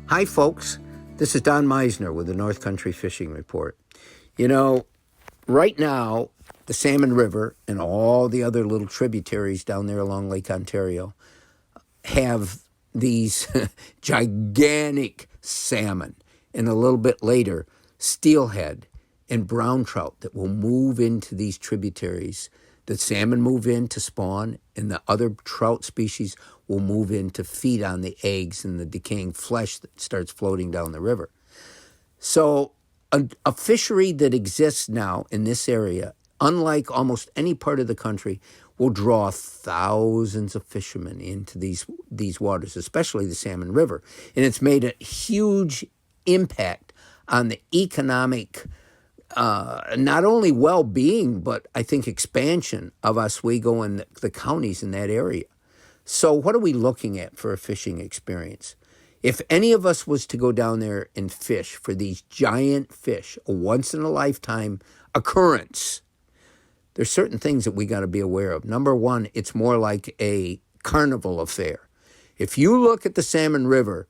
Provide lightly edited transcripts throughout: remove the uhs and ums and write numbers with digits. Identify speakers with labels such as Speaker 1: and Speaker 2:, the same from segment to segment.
Speaker 1: Hi, folks. This is Don Meisner with the North Country Fishing Report. You know, right now, the Salmon River and all the other little tributaries down there along Lake Ontario have these gigantic salmon, and a little bit later, steelhead and brown trout that will move into these tributaries. The salmon move in to spawn, and the other trout species will move in to feed on the eggs and the decaying flesh that starts floating down the river. So a fishery that exists now in this area, unlike almost any part of the country, will draw thousands of fishermen into these waters, especially the Salmon River. And it's made a huge impact on the economic not only well-being, but I think expansion of Oswego and the counties in that area. So what are we looking at for a fishing experience? If any of us was to go down there and fish for these giant fish, a once-in-a-lifetime occurrence, there's certain things that we got to be aware of. Number one, it's more like a carnival affair. If you look at the Salmon River,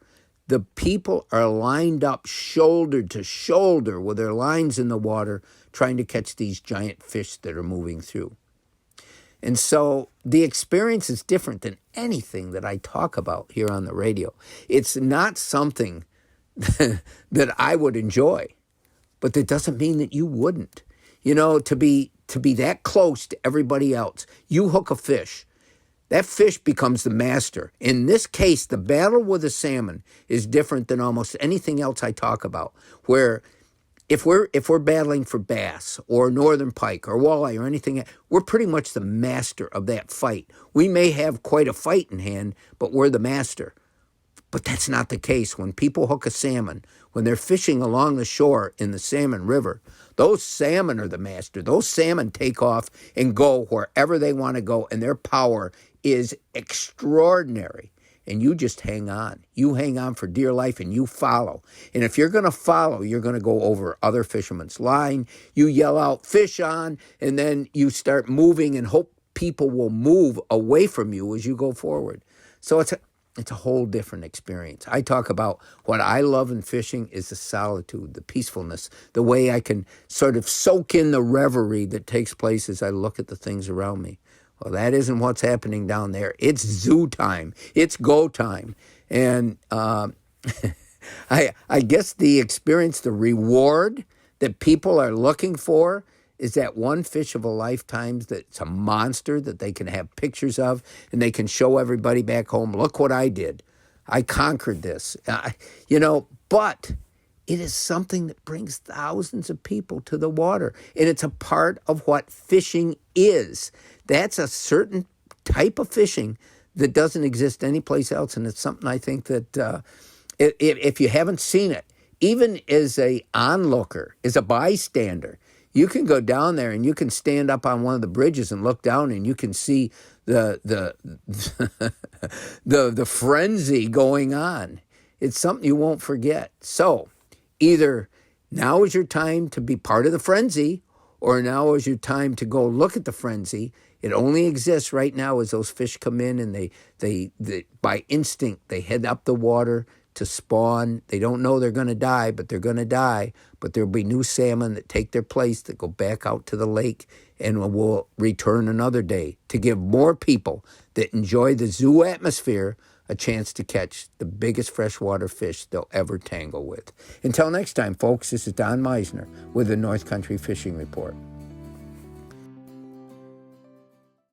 Speaker 1: the people are lined up shoulder to shoulder with their lines in the water trying to catch these giant fish that are moving through. And so the experience is different than anything that I talk about here on the radio. It's not something that I would enjoy, but that doesn't mean that you wouldn't. You know, to be that close to everybody else, you hook a fish, that fish becomes the master. In this case, the battle with the salmon is different than almost anything else I talk about, where if we're battling for bass or northern pike or walleye or anything, we're pretty much the master of that fight. We may have quite a fight in hand, but we're the master. But that's not the case. When people hook a salmon, when they're fishing along the shore in the Salmon River, those salmon are the master. Those salmon take off and go wherever they want to go, and their power is extraordinary. And you just hang on. You hang on for dear life, and you follow. And if you're going to follow, you're going to go over other fishermen's line. You yell out, "Fish on," and then you start moving and hope people will move away from you as you go forward. So it's a whole different experience. I talk about what I love in fishing is the solitude, the peacefulness, the way I can sort of soak in the reverie that takes place as I look at the things around me. Well, that isn't what's happening down there. It's zoo time. It's go time. And I guess the experience, the reward that people are looking for is that one fish of a lifetime that's a monster that they can have pictures of and they can show everybody back home, look what I did. I conquered this. But it is something that brings thousands of people to the water. And it's a part of what fishing is. That's a certain type of fishing that doesn't exist anyplace else. And it's something I think that if you haven't seen it, even as a onlooker, as a bystander, you can go down there and you can stand up on one of the bridges and look down and you can see the frenzy going on. It's something you won't forget. So either now is your time to be part of the frenzy, or now is your time to go look at the frenzy. It only exists right now as those fish come in and they by instinct, they head up the water to spawn. They don't know they're going to die, but they're going to die. But there'll be new salmon that take their place, that go back out to the lake and will return another day to give more people that enjoy the zoo atmosphere a chance to catch the biggest freshwater fish they'll ever tangle with. Until next time, folks, this is Don Meisner with the North Country Fishing Report.